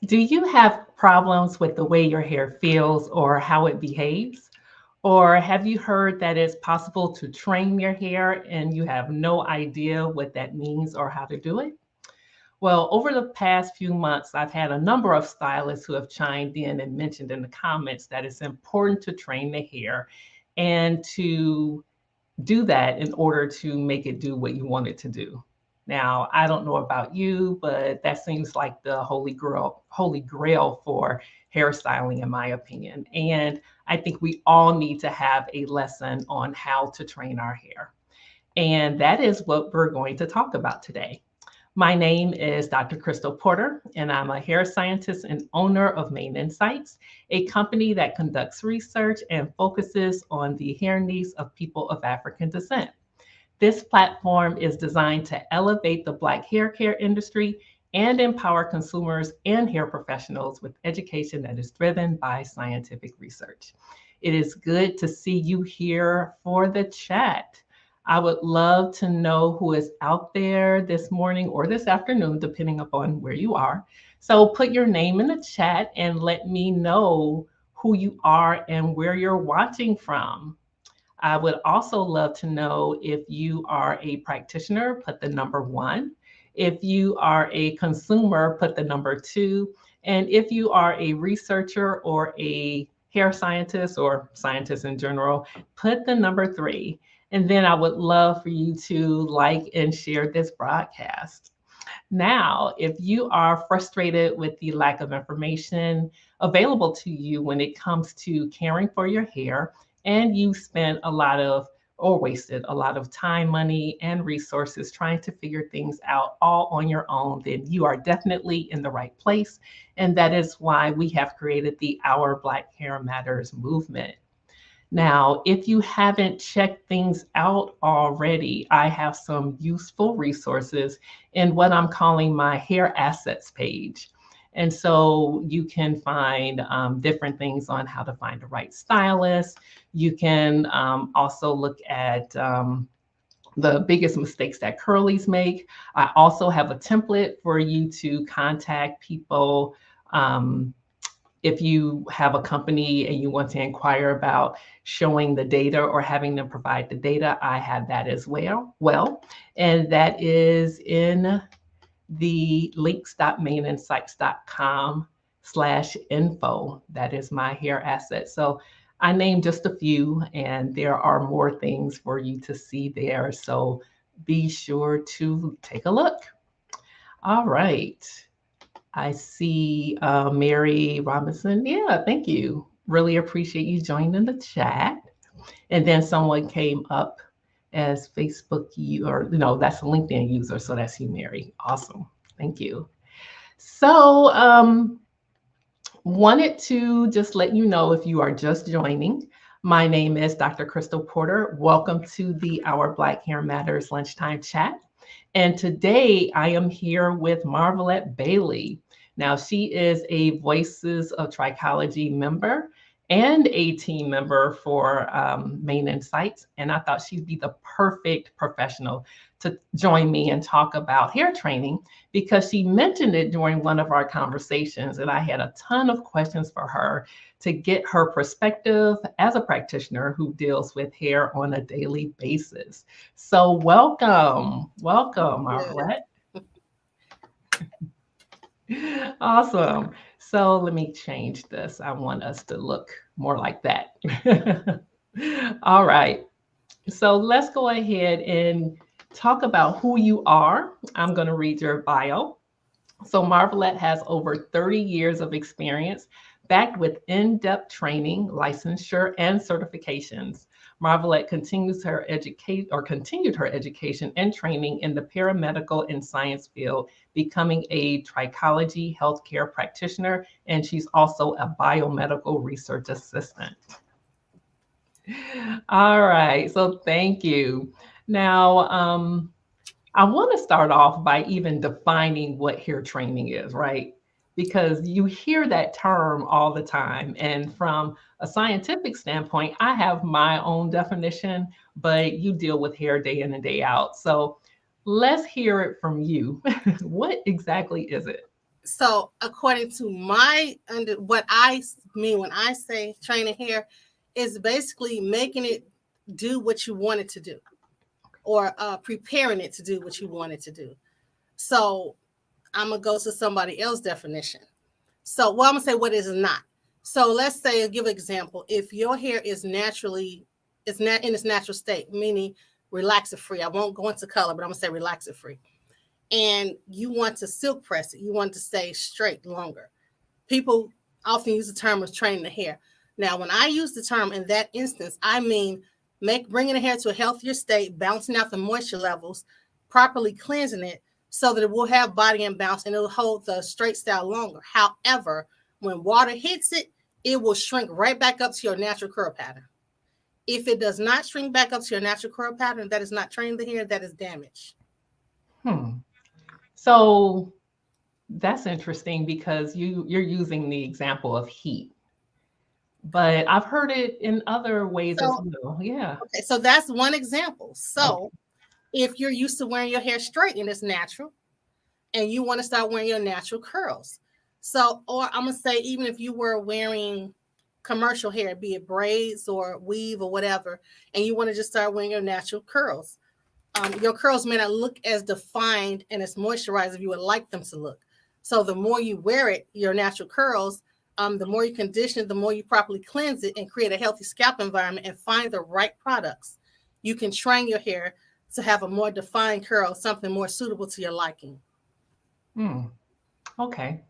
Do you have problems with the way your hair feels or how it behaves? Or have you heard that it's possible to train your hair and you have no idea what that means or how to do it? Well, over the past few months, I've had a number of stylists who have chimed in and mentioned in the comments that it's important to train the hair and to do that in order to make it do what you want it to do. Now, I don't know about you, but that seems like the holy grail for hairstyling, in my opinion. And I think we all need to have a lesson on how to train our hair. And that is what we're going to talk about today. My name is Dr. Crystal Porter, and I'm a hair scientist and owner of Main Insights, a company that conducts research and focuses on the hair needs of people of African descent. This platform is designed to elevate the Black hair care industry and empower consumers and hair professionals with education that is driven by scientific research. It is good to see you here for the chat. I would love to know who is out there this morning or this afternoon, depending upon where you are. So put your name in the chat and let me know who you are and where you're watching from. I would also love to know if you are a practitioner, put the number one. If you are a consumer, put the number two. And if you are a researcher or a hair scientist or scientist in general, put the number three. And then I would love for you to like and share this broadcast. Now, if you are frustrated with the lack of information available to you when it comes to caring for your hair, and you spent a lot of or wasted a lot of time, money, and resources trying to figure things out all on your own, then you are definitely in the right place. And that is why we have created the Our Black Hair Matters movement. Now, if you haven't checked things out already, I have some useful resources in what I'm calling my hair assets page. And so you can find different things on how to find the right stylist. You can also look at the biggest mistakes that curlies make. I also have a template for you to contact people. If you have a company and you want to inquire about showing the data or having them provide the data, I have that as well. And that is in the links.maininsights.com/info. That is my hair asset. So I named just a few, and there are more things for you to see there. So be sure to take a look. All right. I see Mary Robinson. Yeah, thank you. Really appreciate you joining the chat. And then someone came up as Facebook or no, that's a LinkedIn user. So that's you, Mary. Awesome. Thank you. So wanted to just let you know if you are just joining. My name is Dr. Crystal Porter. Welcome to the Our Black Hair Matters Lunchtime Chat. And today I am here with Marvelette Bailey. Now, she is a Voices of Trichology member and a team member for Main Insights. And I thought she'd be the perfect professional to join me and talk about hair training because she mentioned it during one of our conversations. And I had a ton of questions for her to get her perspective as a practitioner who deals with hair on a daily basis. So welcome, Marvelette. Awesome. So let me change this. I want us to look more like that. All right. So let's go ahead and talk about who you are. I'm going to read your bio. So Marvelette has over 30 years of experience, backed with in-depth training, licensure, and certifications. Marvelette continued her education and training in the paramedical and science field, becoming a trichology healthcare practitioner, and she's also a biomedical research assistant. All right, so thank you. Now, I want to start off by even defining what hair training is, right? Because you hear that term all the time. And from a scientific standpoint, I have my own definition, but you deal with hair day in and day out. So let's hear it from you. What exactly is it? So according to what I mean when I say training hair, is basically making it do what you want it to do, or preparing it to do what you want it to do. So I'm gonna go to somebody else's definition. So, well, I'm gonna say what is not. So let's say, I'll give an example. If your hair is naturally, it's not in its natural state, meaning relaxer free. I won't go into color, but I'm gonna say relaxer free. And you want to silk press it, you want to stay straight longer. People often use the term of training the hair. Now, when I use the term in that instance, I mean bringing the hair to a healthier state, balancing out the moisture levels, properly cleansing it so that it will have body and bounce and it will hold the straight style longer. However, when water hits it, it will shrink right back up to your natural curl pattern. If it does not shrink back up to your natural curl pattern, that is not training the hair, that is damage. So that's interesting because you're using the example of heat, but I've heard it in other ways as well. Yeah. Okay, so that's one example. So if you're used to wearing your hair straight and it's natural, and you want to start wearing your natural curls. So, or I'm going to say, even if you were wearing commercial hair, be it braids or weave or whatever, and you want to just start wearing your natural curls, your curls may not look as defined and as moisturized as you would like them to look. So the more you wear it, your natural curls, the more you condition it, the more you properly cleanse it and create a healthy scalp environment and find the right products, you can train your hair to have a more defined curl, something more suitable to your liking. Okay.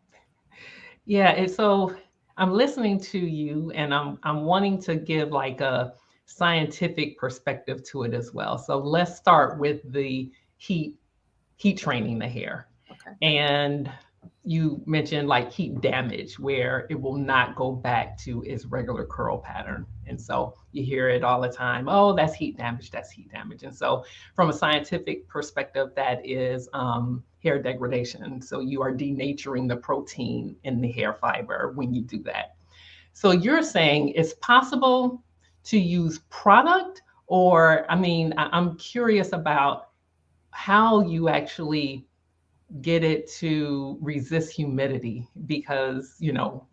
Yeah. And so I'm listening to you and I'm wanting to give like a scientific perspective to it as well. So let's start with the heat training the hair. Okay. And you mentioned like heat damage where it will not go back to its regular curl pattern. And so you hear it all the time. Oh, that's heat damage. That's heat damage. And so from a scientific perspective, that is hair degradation. So you are denaturing the protein in the hair fiber when you do that. So you're saying it's possible to use product, or I mean, I'm curious about how you actually get it to resist humidity, because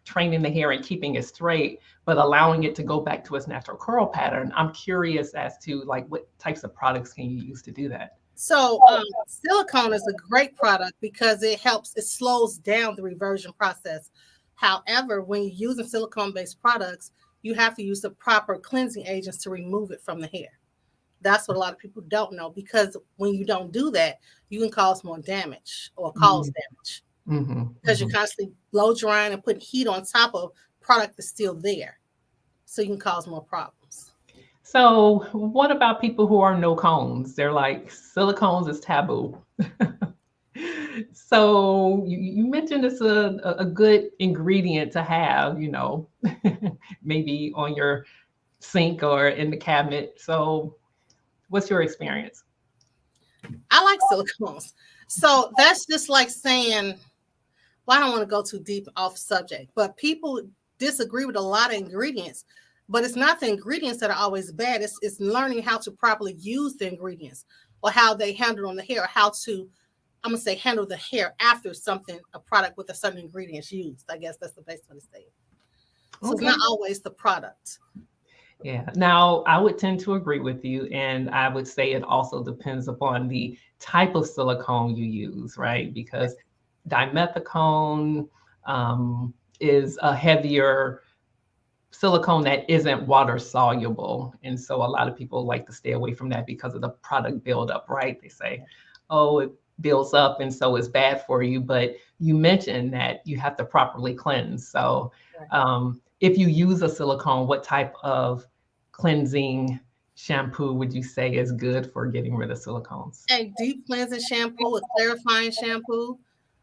training the hair and keeping it straight but allowing it to go back to its natural curl pattern. I'm curious as to like what types of products can you use to do that. So silicone is a great product because it slows down the reversion process. However, when you're using silicone-based products, you have to use the proper cleansing agents to remove it from the hair. That's what a lot of people don't know, because when you don't do that, you can cause more damage or cause damage because you're constantly blow drying and putting heat on top of product that's still there. So you can cause more problems. So what about people who are no cones? They're like, silicones is taboo. So you mentioned it's a good ingredient to have, maybe on your sink or in the cabinet. So what's your experience? I like silicones. So that's just like saying, well, I don't want to go too deep off subject, but people disagree with a lot of ingredients. But it's not the ingredients that are always bad. It's learning how to properly use the ingredients, or how they handle on the hair, or how to, I'm going to say, handle the hair after a product with a certain ingredients used. I guess that's the best way to say it. So It's not always the product. Yeah. Now, I would tend to agree with you. And I would say it also depends upon the type of silicone you use, right? Because dimethicone is a heavier silicone that isn't water soluble. And so a lot of people like to stay away from that because of the product buildup, right? They say, oh, it builds up and so it's bad for you. But you mentioned that you have to properly cleanse. So if you use a silicone, what type of cleansing shampoo would you say is good for getting rid of silicones? A deep cleansing shampoo, a clarifying shampoo.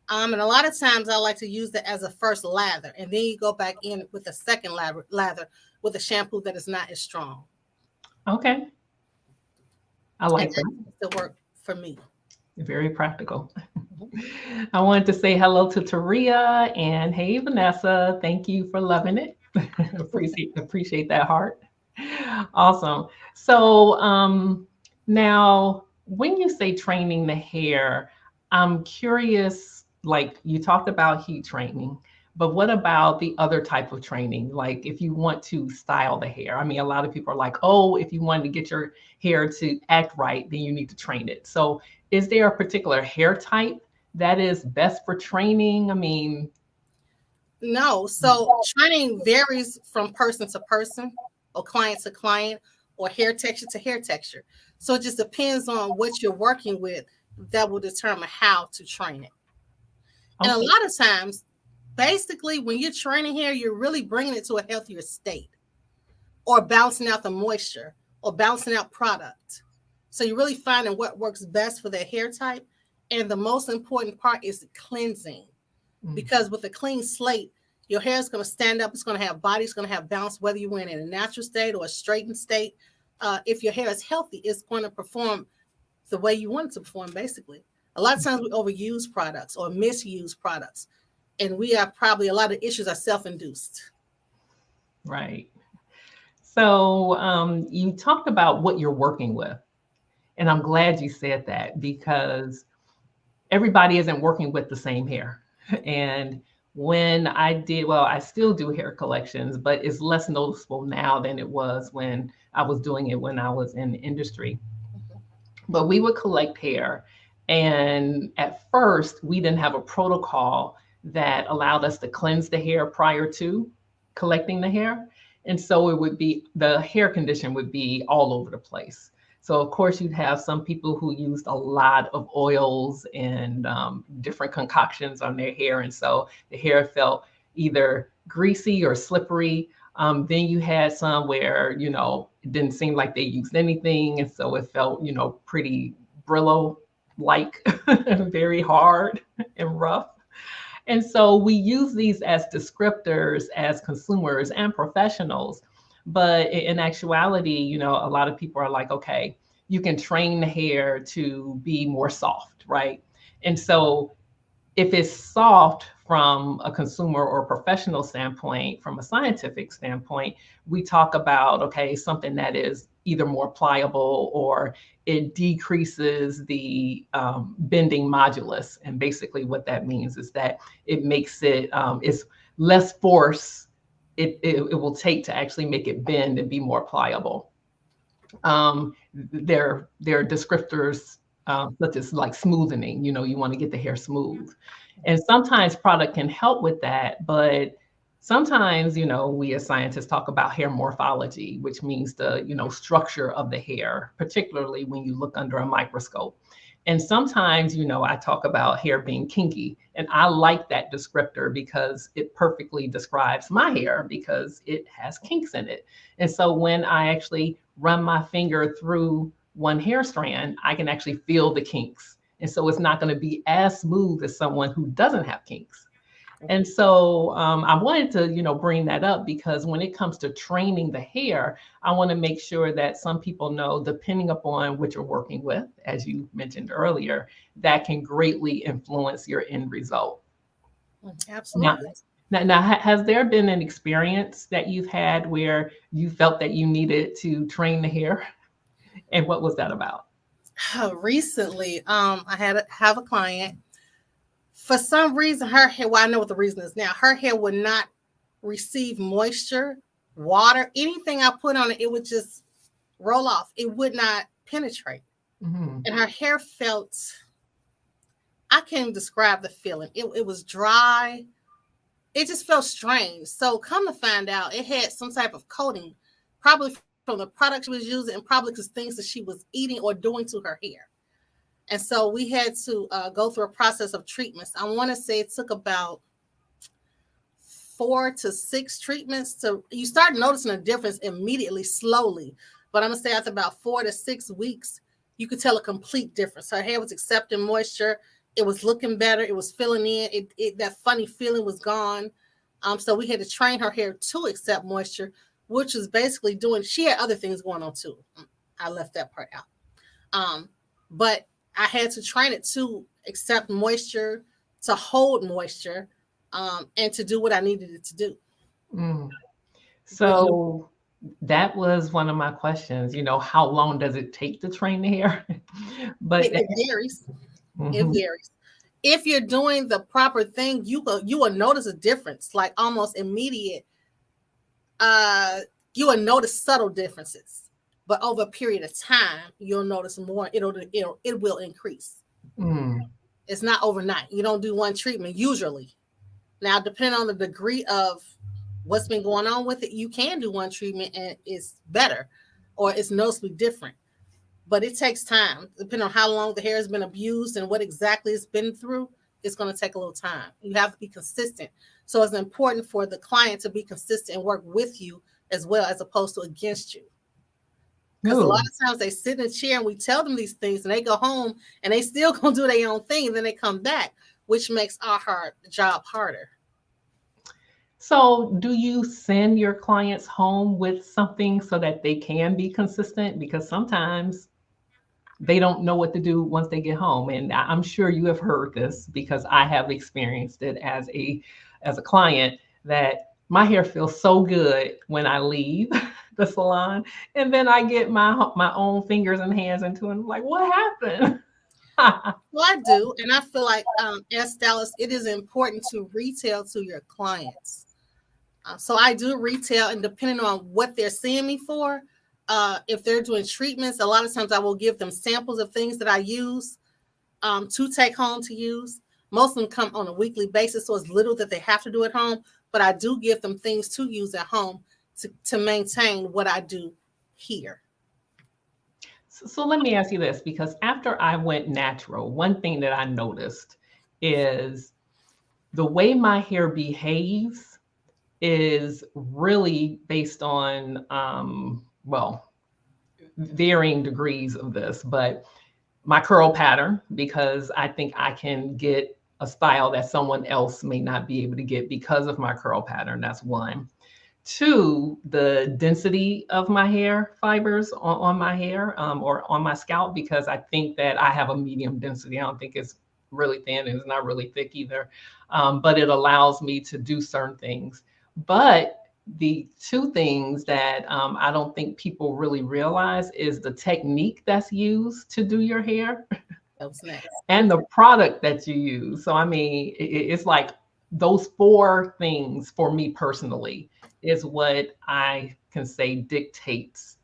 And a lot of times I like to use that as a first lather. And then you go back in with a second lather with a shampoo that is not as strong. Okay. I like that. That work for me. Very practical. I wanted to say hello to Taria and hey, Vanessa. Thank you for loving it. appreciate that heart. Awesome. So now when you say training the hair, I'm curious like you talked about heat training, but what about the other type of training? Like if you want to style the hair, I mean, a lot of people are like, oh, if you wanted to get your hair to act right, then you need to train it. So is there a particular hair type that is best for training? I mean, No. So training varies from person to person, or client to client, or hair texture to hair texture. So it just depends on what you're working with that will determine how to train it. And a okay, lot of times, basically, when you're training hair, you're really bringing it to a healthier state, or balancing out the moisture, or balancing out product. So you're really finding what works best for their hair type. And the most important part is cleansing, mm, because with a clean slate, your hair is going to stand up. It's going to have body. It's going to have balance, whether you went in a natural state or a straightened state. If your hair is healthy, it's going to perform the way you want it to perform, basically. A lot of times we overuse products or misuse products, and we are probably, a lot of issues are self-induced. right. So you talked about what you're working with, and I'm glad you said that because everybody isn't working with the same hair. And when I did, well, I still do hair collections, but it's less noticeable now than it was when I was doing it when I was in the industry. But we would collect hair. And at first, we didn't have a protocol that allowed us to cleanse the hair prior to collecting the hair. And so it would be the hair condition would be all over the place. So, of course, you'd have some people who used a lot of oils and different concoctions on their hair. And so the hair felt either greasy or slippery. Then you had some where, it didn't seem like they used anything. And so it felt, pretty Brillo like, very hard and rough. And so we use these as descriptors as consumers and professionals. But in actuality, a lot of people are like, okay, you can train the hair to be more soft, right? And so if it's soft from a consumer or professional standpoint, from a scientific standpoint, we talk about, okay, something that is either more pliable or it decreases the bending modulus. And basically what that means is that it makes it's less force it will take to actually make it bend and be more pliable. There are descriptors such as like smoothing. You want to get the hair smooth, and sometimes product can help with that. But sometimes, we as scientists talk about hair morphology, which means the structure of the hair, particularly when you look under a microscope. And sometimes, I talk about hair being kinky, and I like that descriptor because it perfectly describes my hair because it has kinks in it. And so when I actually run my finger through one hair strand, I can actually feel the kinks. And so it's not going to be as smooth as someone who doesn't have kinks. And so I wanted to, bring that up because when it comes to training the hair, I want to make sure that some people know, depending upon what you're working with, as you mentioned earlier, that can greatly influence your end result. Now, Absolutely. has there been an experience that you've had where you felt that you needed to train the hair? And what was that about? Recently, have a client. For some reason, her hair, well, I know what the reason is now. Her hair would not receive moisture, water, anything I put on it, it would just roll off. It would not penetrate. Mhm. And her hair felt, I can't describe the feeling. It was dry. It just felt strange. So come to find out, it had some type of coating, probably from the product she was using and probably because things that she was eating or doing to her hair. And so we had to go through a process of treatments. I want to say it took about 4 to 6 treatments to, you start noticing a difference immediately, slowly. But I'm going to say after about 4 to 6 weeks, you could tell a complete difference. Her hair was accepting moisture. It was looking better. It was filling in. That funny feeling was gone. So we had to train her hair to accept moisture, which was basically doing, she had other things going on too. I left that part out. But I had to train it to accept moisture, to hold moisture, and to do what I needed it to do. Mm. With no, So that was one of my questions, how long does it take to train the hair? But it varies. It mhm, varies. if you're doing the proper thing, you will notice a difference, like almost immediate. You will notice subtle differences, but over a period of time, you'll notice more. It will increase. It's not overnight. You don't do one treatment usually. Now, depending on the degree of what's been going on with it, you can do one treatment and it's better, or it's noticeably different. But it takes time, depending on how long the hair has been abused and what exactly it's been through. It's going to take a little time. You have to be consistent. So it's important for the client to be consistent and work with you as well, as opposed to against you. Because a lot of times they sit in a chair and we tell them these things and they go home and they still gonna do their own thing, and then they come back, which makes our job harder. So do you send your clients home with something so that they can be consistent? Because sometimes they don't know what to do once they get home. And I'm sure you have heard this because I have experienced it as a client, that my hair feels so good when I leave the salon, and then I get my own fingers and hands into it. And I'm like, what happened? Well, I do, and I feel like as stylists, it is important to retail to your clients. So I do retail, and depending on what they're seeing me for, if they're doing treatments, a lot of times I will give them samples of things that I use to take home to use. Most of them come on a weekly basis, so it's little that they have to do at home, but I do give them things to use at home to maintain what I do here. So let me ask you this, because after I went natural, one thing that I noticed is the way my hair behaves is really based on, well, varying degrees of this, but my curl pattern, because I think I can get a style that someone else may not be able to get because of my curl pattern. That's one. Two, the density of my hair fibers on my hair, or on my scalp, because I think that I have a medium density. I don't think it's really thin and it's not really thick either. But it allows me to do certain things. But the two things that I don't think people really realize is the technique that's used to do your hair and the product that you use. So, I mean, it's like those four things for me personally is what I can say dictates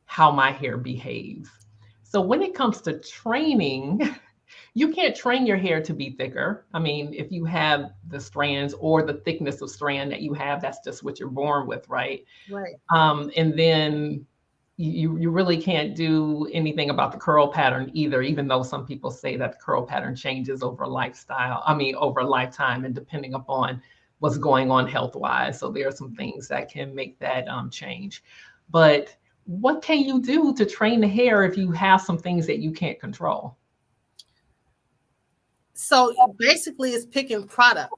how my hair behaves. So when it comes to training, you can't train your hair to be thicker. I mean, if you have the strands or the thickness of strand that you have, that's just what you're born with, right? Right. And then you really can't do anything about the curl pattern either, even though some people say that the curl pattern changes over over a lifetime, and depending upon what's going on health-wise. So there are some things that can make that change. But what can you do to train the hair if you have some things that you can't control? So basically it's picking product.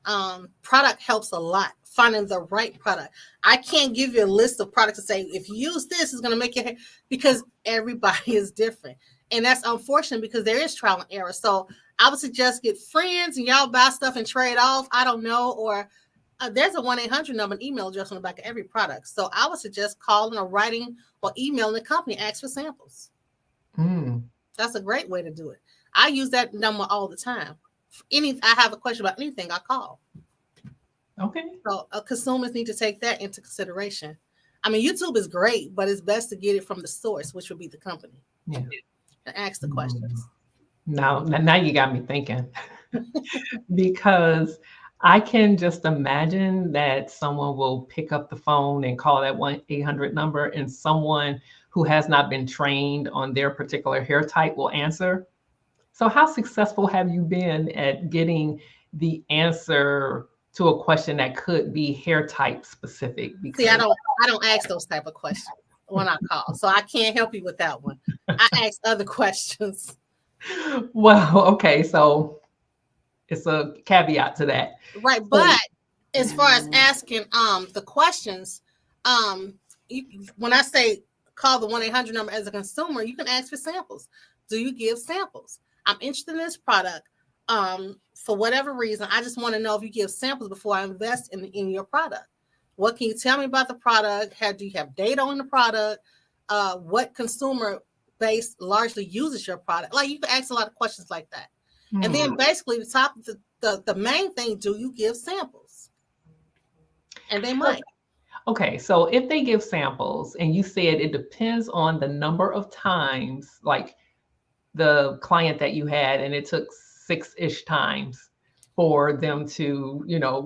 Product helps a lot. Finding the right product. I can't give you a list of products to say, if you use this, it's going to make your hair, because everybody is different. And that's unfortunate because there is trial and error. So I would suggest get friends and y'all buy stuff and trade off. I don't know. Or there's a 1-800 number and email address on the back of every product. So I would suggest calling or writing or emailing the company, ask for samples. That's a great way to do it. I use that number all the time. I have a question about anything, I call. Okay. So consumers need to take that into consideration. I mean, YouTube is great, but it's best to get it from the source, which would be the company. Yeah. And ask the questions. Now you got me thinking. Because I can just imagine that someone will pick up the phone and call that 1-800 number, and someone who has not been trained on their particular hair type will answer. So how successful have you been at getting the answer to a question that could be hair type specific? Because see, I don't ask those type of questions when I call, so I can't help you with that one. I ask other questions. Well, okay, so it's a caveat to that, right? But as far as asking the questions, when I say call the 1-800 number as a consumer, you can ask for samples. Do you give samples? I'm interested in this product. For whatever reason, I just want to know if you give samples before I invest in your product. What can you tell me about the product? Do you have data on the product? What consumer base largely uses your product? Like, you can ask a lot of questions like that. And then basically the main thing, do you give samples? And they might. Okay, so if they give samples and you said it depends on the number of times, like the client that you had, and it took 6-ish times for them to,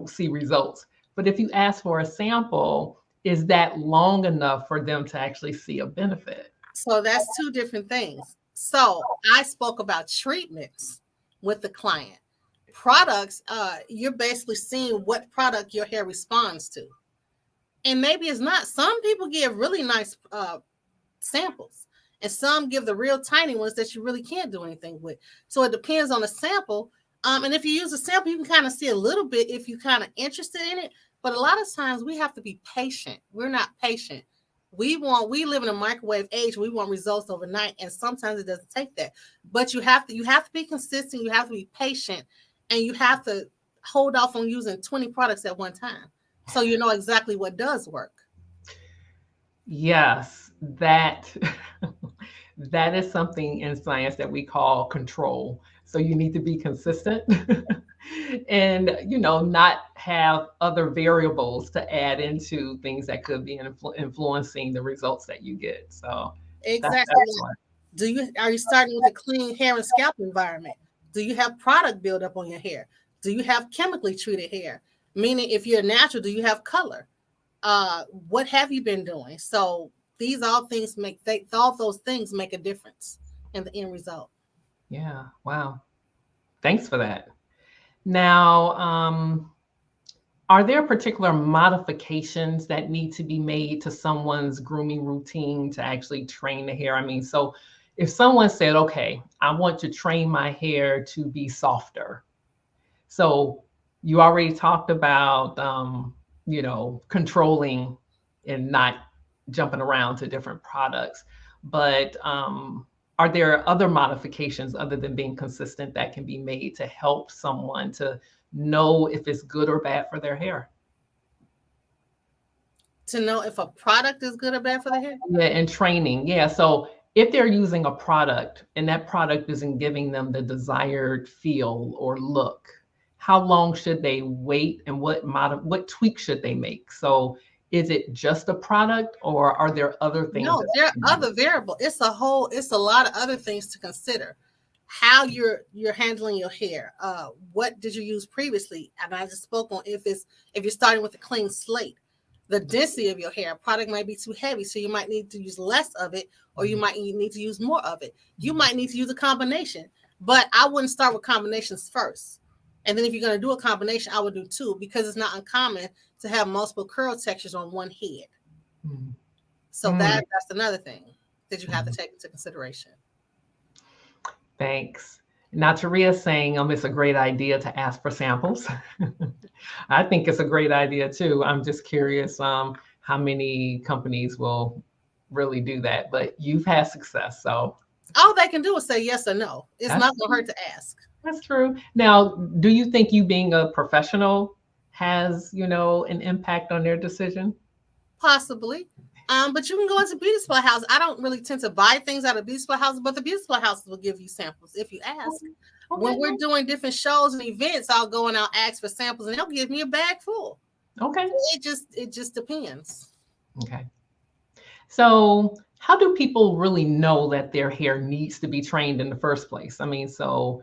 see results. But if you ask for a sample, is that long enough for them to actually see a benefit? So that's two different things. So I spoke about treatments with the client. Products, you're basically seeing what product your hair responds to. And maybe it's not. Some people give really nice samples, and some give the real tiny ones that you really can't do anything with. So it depends on the sample. And if you use a sample, you can kind of see a little bit if you're kind of interested in it. But a lot of times we have to be patient. We're not patient. We live in a microwave age. We want results overnight, and sometimes it doesn't take that. But you have to be consistent. You have to be patient, and you have to hold off on using 20 products at one time, so you know exactly what does work. Yes, that that is something in science that we call control. So you need to be consistent and not have other variables to add into things that could be influencing the results that you get. So that's Exactly. excellent. Are you starting with a clean hair and scalp environment? Do you have product buildup on your hair? Do you have chemically treated hair? Meaning, if you're natural, do you have color? What have you been doing? So all those things make a difference in the end result. Yeah. Wow. Thanks for that. Now, are there particular modifications that need to be made to someone's grooming routine to actually train the hair? I mean, so if someone said, okay, I want to train my hair to be softer. So you already talked about, controlling and not jumping around to different products. But are there other modifications other than being consistent that can be made to help someone to know if it's good or bad for their hair? To know if a product is good or bad for the hair? Yeah, and training. Yeah. So if they're using a product and that product isn't giving them the desired feel or look, how long should they wait and what tweaks should they make? So is it just a product or are there other things? No, there are other variables. It's a lot of other things to consider. How you're handling your hair. What did you use previously? And I just spoke on if you're starting with a clean slate. The density of your hair product might be too heavy, so you might need to use less of it, or you might need to use more of it. You might need to use a combination, but I wouldn't start with combinations first. And then if you're going to do a combination, I would do two, because it's not uncommon to have multiple curl textures on one head. Mm-hmm. So that's another thing that you have to take into consideration. Thanks. Now, Taria's saying it's a great idea to ask for samples. I think it's a great idea too. I'm just curious how many companies will really do that, but you've had success. So all they can do is say yes or no. It's not going to hurt to ask. That's true. Now, do you think you being a professional has, an impact on their decision? Possibly. But you can go into beauty supply houses. I don't really tend to buy things out of beauty supply houses, but the beauty supply houses will give you samples if you ask. Okay. When we're doing different shows and events, I'll go and I'll ask for samples, and they'll give me a bag full. Okay. So it just depends. Okay. So how do people really know that their hair needs to be trained in the first place? I mean, so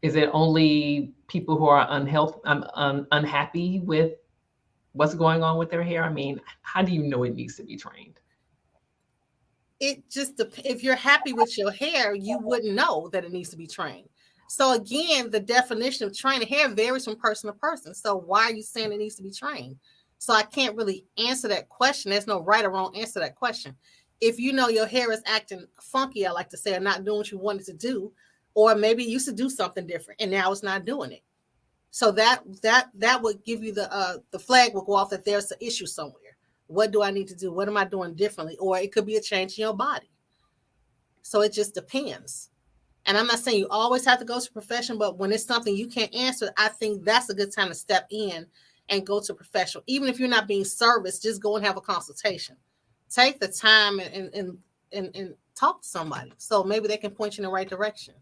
is it only people who are unhappy with what's going on with their hair? I mean, how do you know it needs to be trained? It just, if you're happy with your hair, you wouldn't know that it needs to be trained. So again, the definition of training hair varies from person to person. So why are you saying it needs to be trained? So I can't really answer that question. There's no right or wrong answer to that question. If you know your hair is acting funky, I like to say, or not doing what you wanted to do, or maybe you used to do something different and now it's not doing it. So that would give you the flag will go off that there's an issue somewhere. What do I need to do? What am I doing differently? Or it could be a change in your body. So it just depends. And I'm not saying you always have to go to a professional, but when it's something you can't answer, I think that's a good time to step in and go to a professional. Even if you're not being serviced, just go and have a consultation. Take the time and talk to somebody. So maybe they can point you in the right direction.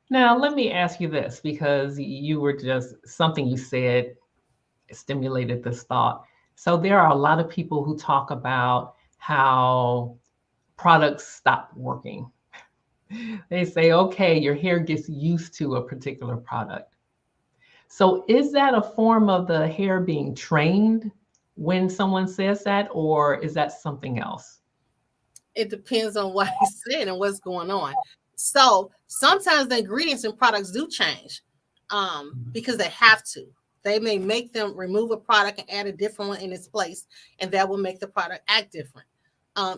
Now, let me ask you this because you were just something you said stimulated this thought. So, there are a lot of people who talk about how products stop working. They say, okay, your hair gets used to a particular product. So, is that a form of the hair being trained when someone says that, or is that something else? It depends on what he said and what's going on. So sometimes the ingredients in products do change because they have to. They may make them remove a product and add a different one in its place, and that will make the product act different.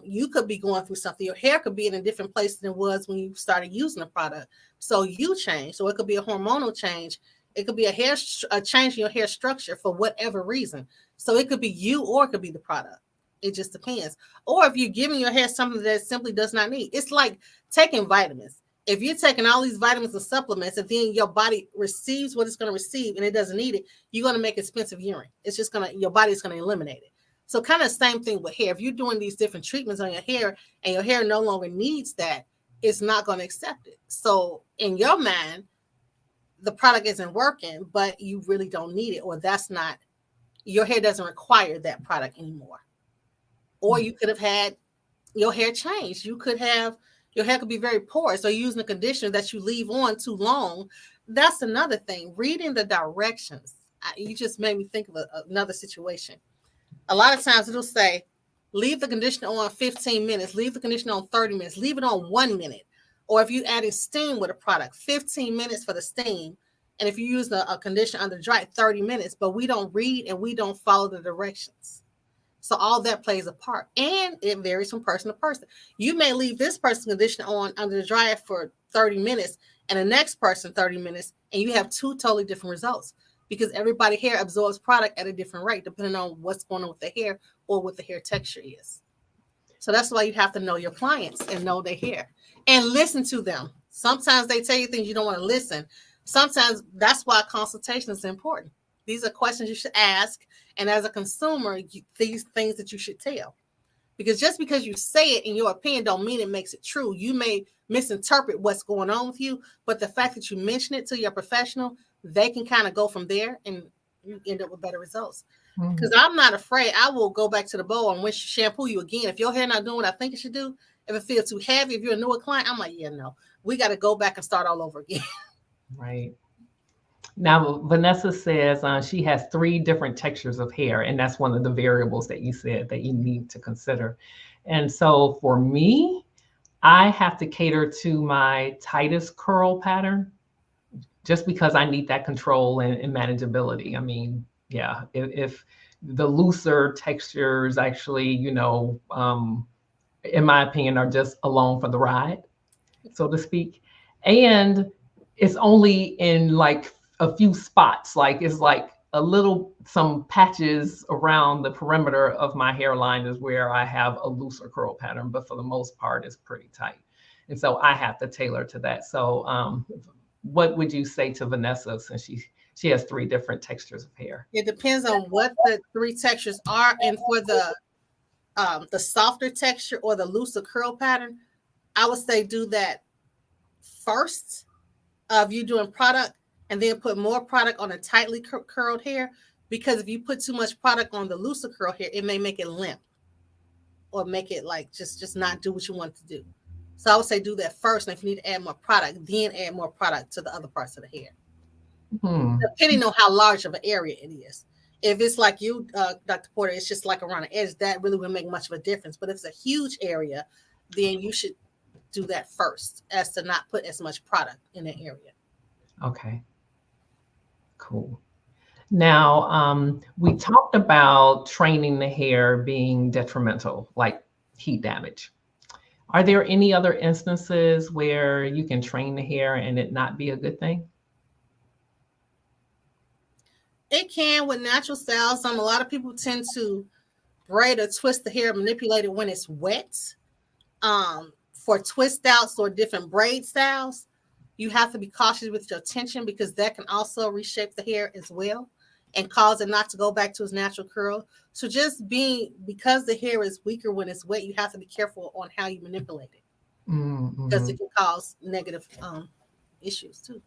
You could be going through something. Your hair could be in a different place than it was when you started using the product. So you change. So it could be a hormonal change. It could be a change in your hair structure for whatever reason. So it could be you or it could be the product. It just depends. Or if you're giving your hair something that it simply does not need. It's like taking vitamins. If you're taking all these vitamins and supplements and then your body receives what it's going to receive and it doesn't need it, you're going to make expensive urine. It's just going to, your body's going to eliminate it. So kind of same thing with hair. If you're doing these different treatments on your hair and your hair no longer needs that, it's not going to accept it. So in your mind, the product isn't working, but you really don't need it, or that's not, your hair doesn't require that product anymore. Or you could have had your hair changed. You could have, your hair could be very porous, or using a conditioner that you leave on too long. That's another thing. Reading the directions. You just made me think of another situation. A lot of times it'll say, leave the conditioner on 15 minutes, leave the conditioner on 30 minutes, leave it on 1 minute. Or if you're adding steam with a product, 15 minutes for the steam. And if you use a conditioner under dry, 30 minutes. But we don't read and we don't follow the directions. So all that plays a part, and it varies from person to person. You may leave this person's conditioner on under the dryer for 30 minutes and the next person 30 minutes, and you have two totally different results because everybody hair absorbs product at a different rate depending on what's going on with the hair or what the hair texture is. So that's why you have to know your clients and know their hair and listen to them. Sometimes they tell you things you don't want to listen. Sometimes that's why consultation is important. These are questions you should ask. And as a consumer, these things that you should tell. Because just because you say it in your opinion don't mean it makes it true. You may misinterpret what's going on with you, but the fact that you mention it to your professional, they can kind of go from there and you end up with better results. Because I'm not afraid. I will go back to the bowl and shampoo you again. If your hair not doing what I think it should do, if it feels too heavy, if you're a newer client, I'm like, yeah, no, we got to go back and start all over again. Right. Now, Vanessa says she has 3 different textures of hair, and that's one of the variables that you said that you need to consider. And so for me, I have to cater to my tightest curl pattern just because I need that control and manageability. I mean, yeah, if the looser textures actually, in my opinion, are just along for the ride, so to speak. And it's only in like a few spots, like it's like some patches around the perimeter of my hairline is where I have a looser curl pattern, but for the most part, it's pretty tight. And so I have to tailor to that. So what would you say to Vanessa since she has 3 different textures of hair? It depends on what the 3 textures are. And for the softer texture or the looser curl pattern, I would say do that first of you doing product and then put more product on a tightly curled hair, because if you put too much product on the looser curl hair, it may make it limp or make it like just not do what you want to do. So I would say do that first, and if you need to add more product, then add more product to the other parts of the hair, depending on how large of an area it is. If it's like you, Dr. Porter, it's just like around the edge, that really wouldn't make much of a difference. But if it's a huge area, then you should do that first, as to not put as much product in that area. Okay, cool. Now, we talked about training the hair being detrimental, like heat damage. Are there any other instances where you can train the hair and it not be a good thing? It can with natural styles. A lot of people tend to braid or twist the hair, manipulate it when it's wet. For twist outs or different braid styles, you have to be cautious with your tension, because that can also reshape the hair as well and cause it not to go back to its natural curl. So because the hair is weaker when it's wet, you have to be careful on how you manipulate it, because it can cause negative issues too.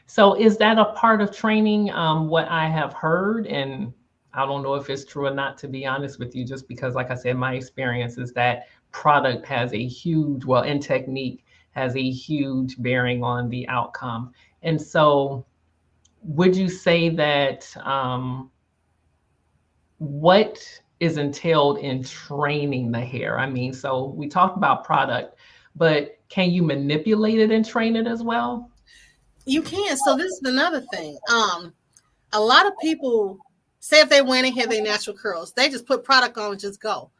So is that a part of training? What I have heard, and I don't know if it's true or not, to be honest with you, just because, like I said, my experience is that product has a huge, well, and technique has a huge bearing on the outcome. And so, would you say that what is entailed in training the hair? I mean, so we talked about product, but can you manipulate it and train it as well? You can. So this is another thing. A lot of people say if they went and had their natural curls, they just put product on and just go.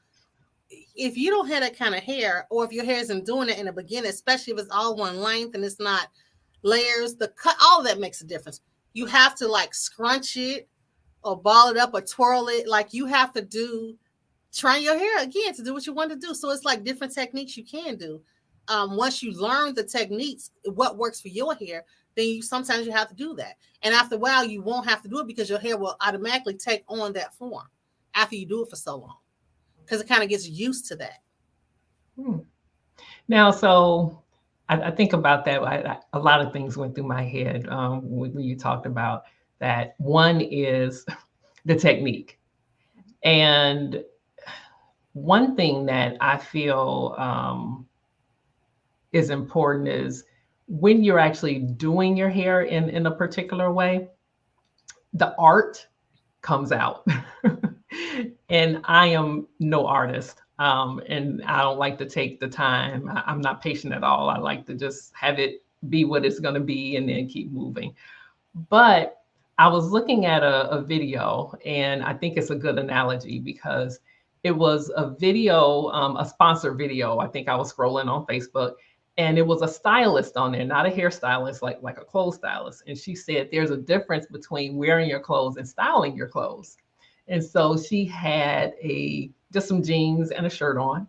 If you don't have that kind of hair, or if your hair isn't doing it in the beginning, especially if it's all one length and it's not layers, the cut, all that makes a difference. You have to like scrunch it or ball it up or twirl it. Like you have to train your hair again to do what you want to do. So it's like different techniques you can do. Once you learn the techniques, what works for your hair, then sometimes you have to do that. And after a while, you won't have to do it because your hair will automatically take on that form after you do it for so long, because it kind of gets used to that. Hmm. Now, so I think about that. A lot of things went through my head when you talked about that. One is the technique. And one thing that I feel is important is when you're actually doing your hair in a particular way, the art comes out. And I am no artist. And I don't like to take the time. I'm not patient at all. I like to just have it be what it's going to be and then keep moving. But I was looking at a video, and I think it's a good analogy because it was a video, a sponsored video. I think I was scrolling on Facebook, and it was a stylist on there, not a hairstylist, like a clothes stylist. And she said there's a difference between wearing your clothes and styling your clothes. And so she had just some jeans and a shirt on.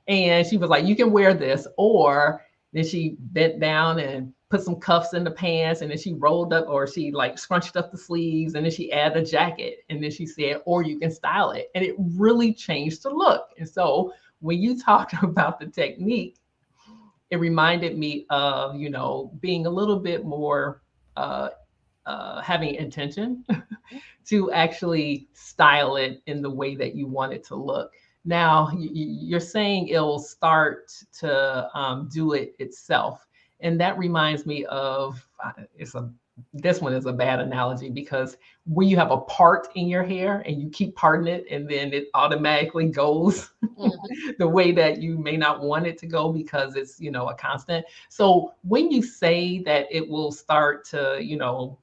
And she was like, you can wear this. Or then she bent down and put some cuffs in the pants. And then she rolled up, or she like scrunched up the sleeves. And then she added a jacket. And then she said, or you can style it. And it really changed the look. And so when you talked about the technique, it reminded me of, being a little bit more having intention to actually style it in the way that you want it to look. Now, you're saying it'll start to do it itself. And that reminds me of this one is a bad analogy, because when you have a part in your hair and you keep parting it, and then it automatically goes the way that you may not want it to go because it's, a constant. So when you say that it will start to,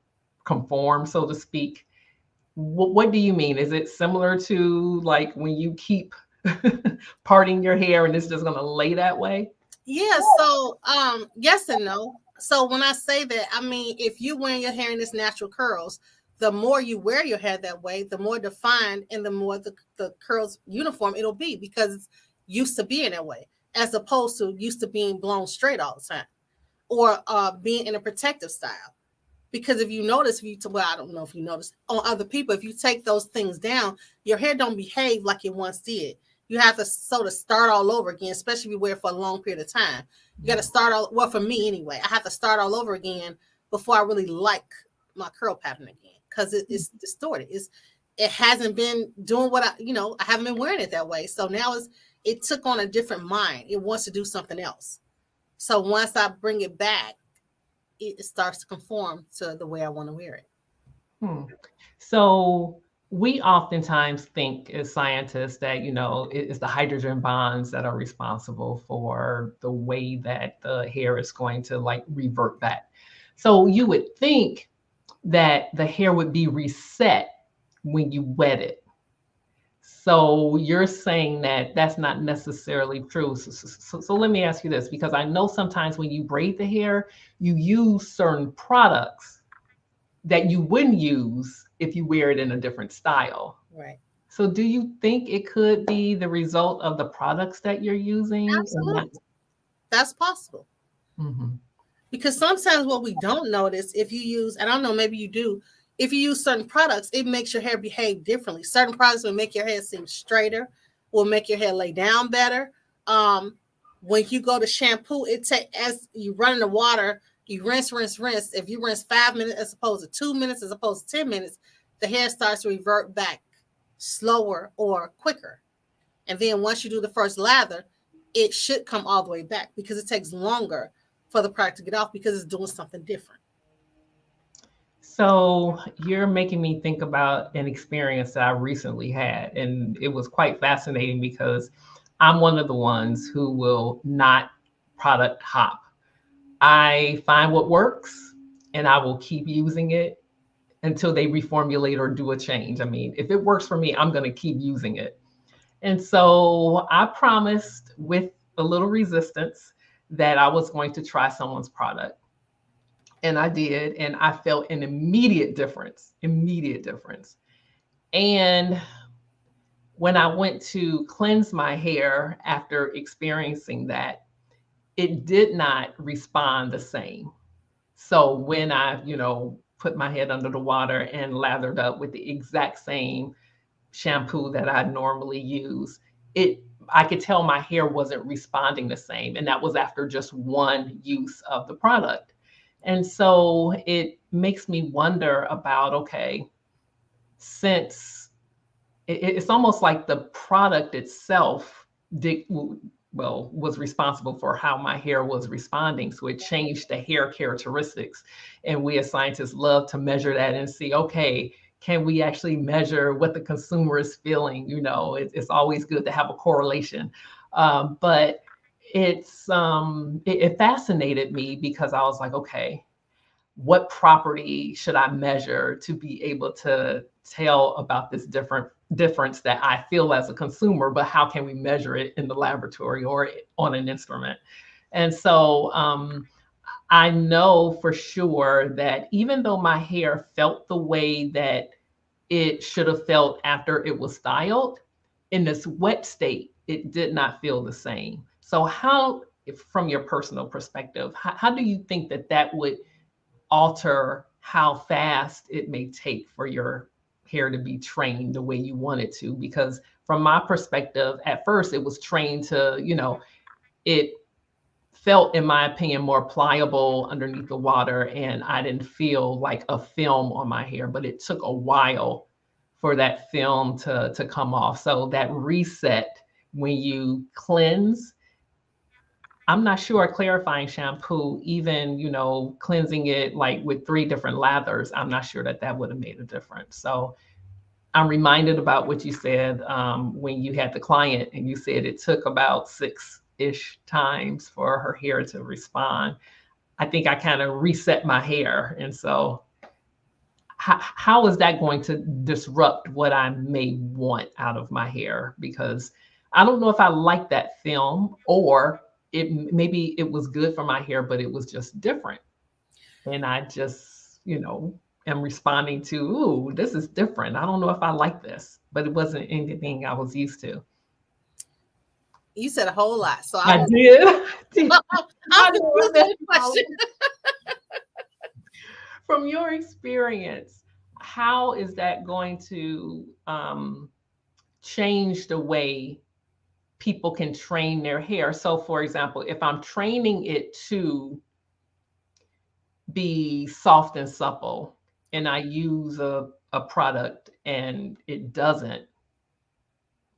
conform, so to speak, what do you mean? Is it similar to like when you keep parting your hair and it's just going to lay that way? Yeah. So, yes and no. So when I say that, I mean, if you wear your hair in its natural curls, the more you wear your hair that way, the more defined and the more the curls uniform it'll be, because it's used to being that way, as opposed to used to being blown straight all the time, or being in a protective style. Because if you notice, well, I don't know if you notice on other people, if you take those things down, your hair don't behave like it once did. You have to sort of start all over again, especially if you wear it for a long period of time. You got to start all, well, for me anyway, I have to start all over again before I really like my curl pattern again, because it's distorted. It hasn't been doing what I haven't been wearing it that way. So now it took on a different mind. It wants to do something else. So once I bring it back, it starts to conform to the way I want to wear it. So we oftentimes think as scientists that, it's the hydrogen bonds that are responsible for the way that the hair is going to like revert back. So you would think that the hair would be reset when you wet it. So you're saying that that's not necessarily true. So let me ask you this, because I know sometimes when you braid the hair, you use certain products that you wouldn't use if you wear it in a different style. Right. So do you think it could be the result of the products that you're using? Absolutely. That's possible. Mm-hmm. Because sometimes what we don't notice, if you use, and I don't know, maybe you do, if you use certain products, it makes your hair behave differently. Certain products will make your hair seem straighter, will make your hair lay down better. When you go to shampoo, as you run in the water, You rinse, rinse, rinse. If you rinse 5 minutes as opposed to 2 minutes, as opposed to 10 minutes, the hair starts to revert back slower or quicker. And then once you do the first lather, it should come all the way back because it takes longer for the product to get off because it's doing something different. So you're making me think about an experience that I recently had, and it was quite fascinating because I'm one of the ones who will not product hop. I find what works and I will keep using it until they reformulate or do a change. I mean, if it works for me, I'm going to keep using it. And so I promised with a little resistance that I was going to try someone's product. And I did. And I felt an immediate difference, immediate difference. And when I went to cleanse my hair after experiencing that, it did not respond the same. So when I, put my head under the water and lathered up with the exact same shampoo that I normally use, I could tell my hair wasn't responding the same. And that was after just one use of the product. And so it makes me wonder about, okay, since it's almost like the product itself was responsible for how my hair was responding. So it changed the hair characteristics. And we as scientists love to measure that and see, okay, can we actually measure what the consumer is feeling? It's always good to have a correlation. But it fascinated me because I was like, okay, what property should I measure to be able to tell about this difference that I feel as a consumer, but how can we measure it in the laboratory or on an instrument? And so I know for sure that even though my hair felt the way that it should have felt after it was styled, in this wet state, it did not feel the same. So from your personal perspective, how do you think that would alter how fast it may take for your hair to be trained the way you want it to? Because from my perspective, at first it was trained to, it felt, in my opinion, more pliable underneath the water, and I didn't feel like a film on my hair, but it took a while for that film to come off. So that reset when you cleanse, I'm not sure a clarifying shampoo, even, cleansing it like with 3 different lathers, I'm not sure that would have made a difference. So I'm reminded about what you said when you had the client and you said it took about 6-ish times for her hair to respond. I think I kind of reset my hair. And so how is that going to disrupt what I may want out of my hair? Because I don't know if I like that film, or maybe it was good for my hair, but it was just different. And I just, am responding to, ooh, this is different. I don't know if I like this, but it wasn't anything I was used to. You said a whole lot. So I did. I'm confused with the question. From your experience, how is that going to change the way people can train their hair? So, for example, if I'm training it to be soft and supple, and I use a product and it doesn't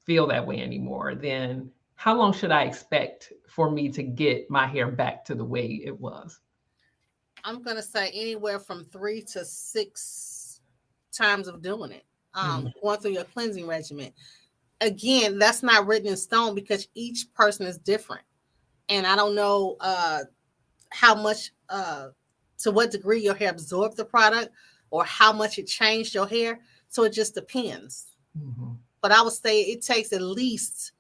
feel that way anymore, then how long should I expect for me to get my hair back to the way it was? I'm going to say anywhere from 3 to 6 times of doing it, going through your cleansing regimen. Again, that's not written in stone because each person is different. And I don't know how much, to what degree your hair absorbed the product or how much it changed your hair. So it just depends. Mm-hmm. But I would say it takes at least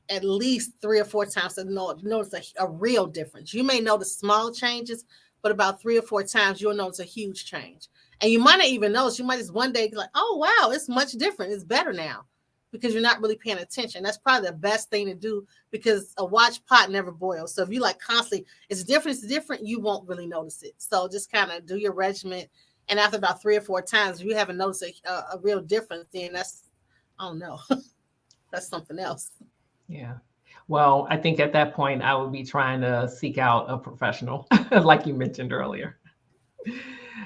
3 or 4 times to notice a real difference. You may notice small changes, but about 3 or 4 times you'll notice a huge change. And you might not even notice. You might just one day be like, oh, wow, it's much different. It's better now, because you're not really paying attention. That's probably the best thing to do, because a watch pot never boils. So if you like constantly, it's different, you won't really notice it. So just kind of do your regimen. And after about 3 or 4 times, if you haven't noticed a real difference, then I don't know. That's something else. Yeah. Well, I think at that point, I would be trying to seek out a professional, like you mentioned earlier.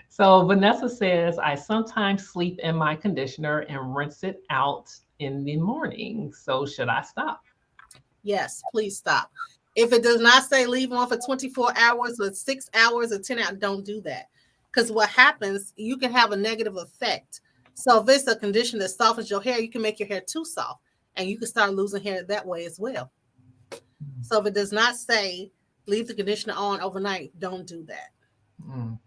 So Vanessa says, I sometimes sleep in my conditioner and rinse it out in the morning. So should I stop? Yes, please stop. If it does not say leave on for 24 hours or 6 hours or 10 hours, don't do that. Because what happens, you can have a negative effect. So if it's a condition that softens your hair, you can make your hair too soft and you can start losing hair that way as well. So if it does not say leave the conditioner on overnight, don't do that. Mm,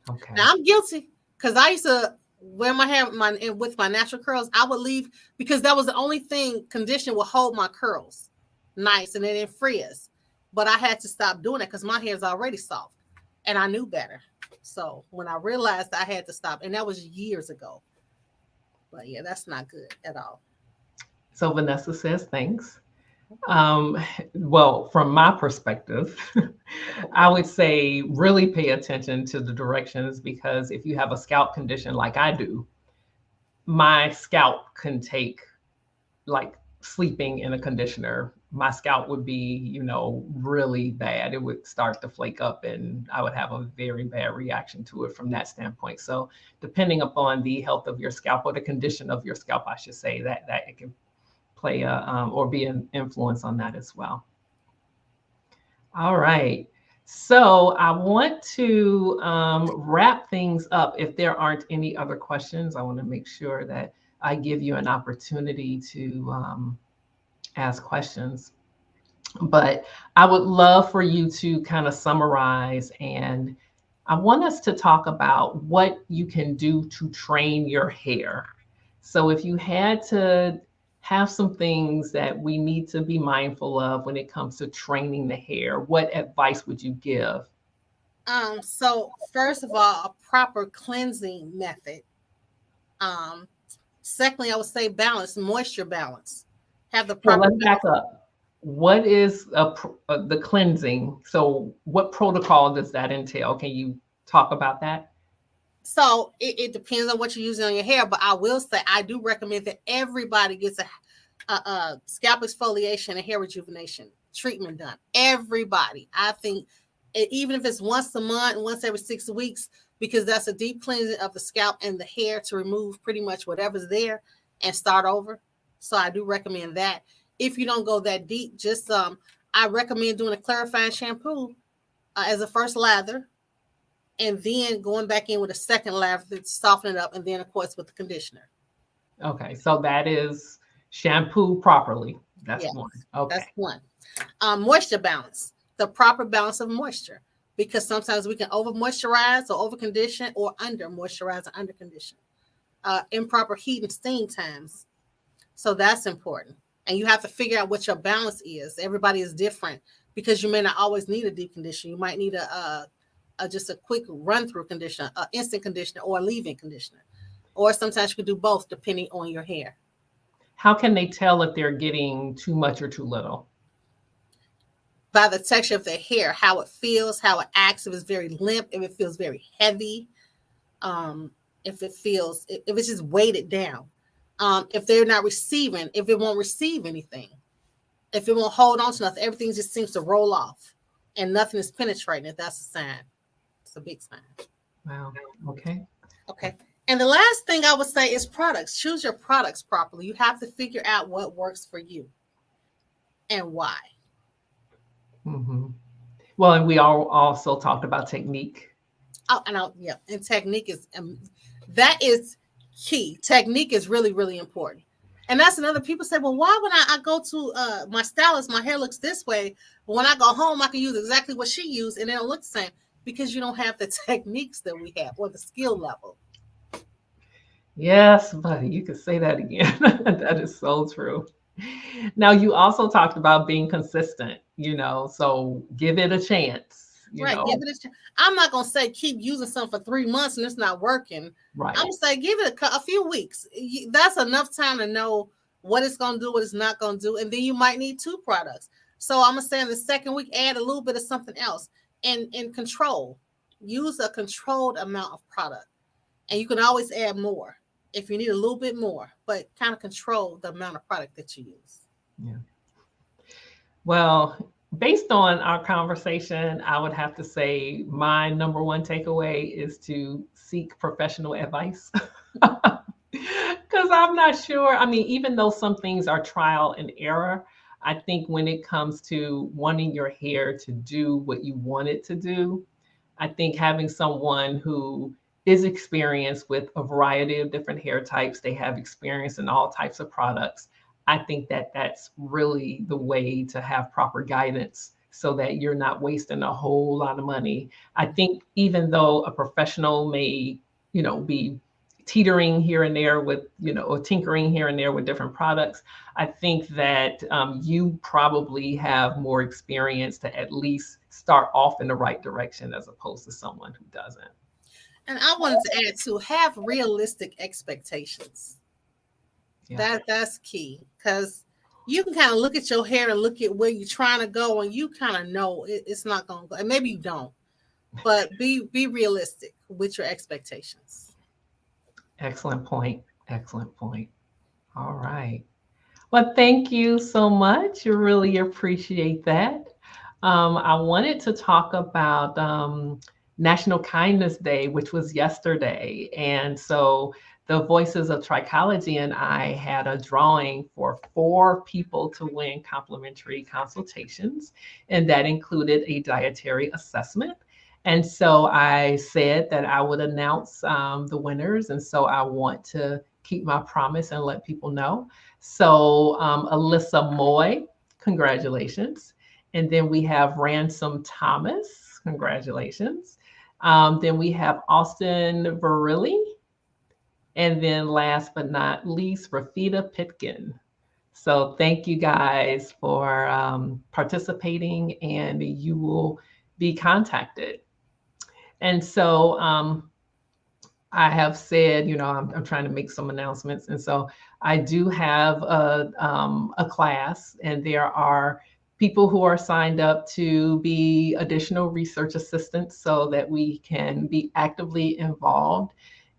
okay. Now I'm guilty because I used to wear my hair with my natural curls. I would leave because that was the only thing conditioner would hold my curls nice and it didn't frizz. But I had to stop doing it because my hair is already soft and I knew better. So when I realized I had to stop, and that was years ago. But yeah, that's not good at all. So Vanessa says, thanks. Um, well, from my perspective, I would say really pay attention to the directions because if you have a scalp condition like I do, my scalp can take like sleeping in a conditioner. My scalp would be, really bad. It would start to flake up and I would have a very bad reaction to it from that standpoint. So depending upon the health of your scalp or the condition of your scalp, I should say that it can play or be an influence on that as well. All right. So I want to wrap things up. If there aren't any other questions, I want to make sure that I give you an opportunity to ask questions. But I would love for you to kind of summarize, and I want us to talk about what you can do to train your hair. So if you had to have some things that we need to be mindful of when it comes to training the hair, what advice would you give? So first of all, a proper cleansing method. Um, Secondly, I would say balance, moisture balance. Have the So proper let's back balance. up. What is the cleansing? So what protocol does that entail? Can you talk about that? So it depends on what you're using on your hair, but I will say I do recommend that everybody gets a scalp exfoliation and hair rejuvenation treatment done. Everybody. I think even if it's once a month, once every 6 weeks, because that's a deep cleansing of the scalp and the hair to remove pretty much whatever's there and start over. So I do recommend that. If you don't go that deep, just I recommend doing a clarifying shampoo as a first lather and then going back in with a second lather to soften it up, and then of course with the conditioner. Okay, so that is shampoo properly. That's Yes, one. that's Okay. one. Moisture balance, the proper balance of moisture, because sometimes we can over moisturize or over condition or under moisturize or under condition. Improper heat and steam times. So that's important. And you have to figure out what your balance is. Everybody is different because you may not always need a deep condition. You might need a just a quick run through conditioner, an instant conditioner, or a leave-in conditioner. Or sometimes you can do both depending on your hair. How can they tell if they're getting too much or too little? By the texture of the hair, how it feels, how it acts, if it's very limp, if it feels very heavy, um, if it's just weighted down, if they're not receiving, if it won't receive anything, if it won't hold on to nothing, everything just seems to roll off and nothing is penetrating it, that's a sign. It's a big sign. Wow. Okay. Okay. And the last thing I would say is products. Choose your products properly. You have to figure out what works for you and why. Hmm. Well, and we all also talked about technique. Oh, yeah. And technique is that is key. Technique is really, really important. And that's another people say, well, why would I go to my stylist? My hair looks this way. But when I go home, I can use exactly what she used and it'll look the same because you don't have the techniques that we have or the skill level. Yes, buddy, you could say that again. That is so true. Now, you also talked about being consistent, so give it a chance. Right. Give it a chance. I'm not going to say keep using something for 3 months and it's not working. Right. I'm going to say give it a few weeks. That's enough time to know what it's going to do, what it's not going to do. And then you might need two products. So I'm going to say in the second week, add a little bit of something else and control. Use a controlled amount of product. And you can always add more if you need a little bit more, but kind of control the amount of product that you use. Yeah. Well, based on our conversation, I would have to say my number one takeaway is to seek professional advice. Because I'm not sure. I mean, even though some things are trial and error, I think when it comes to wanting your hair to do what you want it to do, I think having someone who is experienced with a variety of different hair types, they have experience in all types of products. I think that that's really the way to have proper guidance so that you're not wasting a whole lot of money. I think even though a professional may, be teetering here and there with, or tinkering here and there with different products, I think that you probably have more experience to at least start off in the right direction as opposed to someone who doesn't. And I wanted to add to have realistic expectations. Yeah. That's key, because you can kind of look at your hair and look at where you're trying to go, and you kind of know it's not going to go. And maybe you don't, but be realistic with your expectations. Excellent point. Excellent point. All right. Well, thank you so much. Really appreciate that. I wanted to talk about National Kindness Day, which was yesterday. And so the Voices of Trichology and I had a drawing for 4 people to win complimentary consultations, and that included a dietary assessment. And so I said that I would announce the winners. And so I want to keep my promise and let people know. So Alyssa Moy, congratulations. And then we have Ransom Thomas, congratulations. Then we have Austin Verrilli. And then last but not least, Rafita Pitkin. So thank you guys for participating, and you will be contacted. And so I have said, I'm trying to make some announcements. And so I do have a class, and there are people who are signed up to be additional research assistants so that we can be actively involved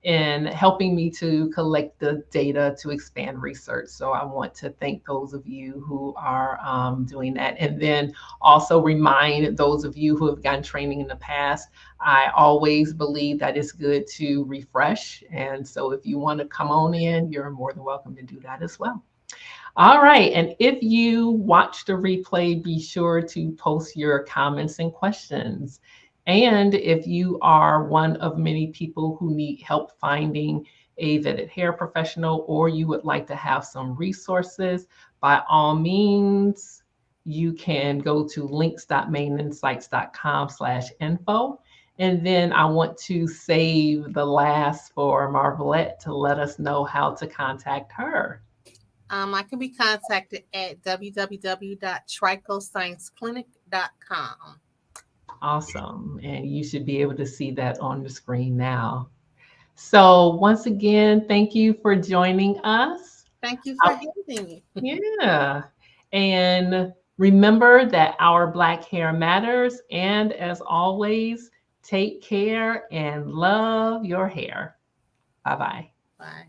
in helping me to collect the data to expand research. So I want to thank those of you who are doing that. And then also remind those of you who have gotten training in the past, I always believe that it's good to refresh. And so if you want to come on in, you're more than welcome to do that as well. All right. And if you watch the replay, be sure to post your comments and questions. And if you are one of many people who need help finding a vetted hair professional, or you would like to have some resources, by all means, you can go to links.maininsights.com/info. And then I want to save the last for Marvelette to let us know how to contact her. I can be contacted at www.trichoscienceclinic.com. Awesome. And you should be able to see that on the screen now. So once again, thank you for joining us. Thank you for having me. Yeah. And remember that our Black hair matters. And as always, take care and love your hair. Bye-bye. Bye.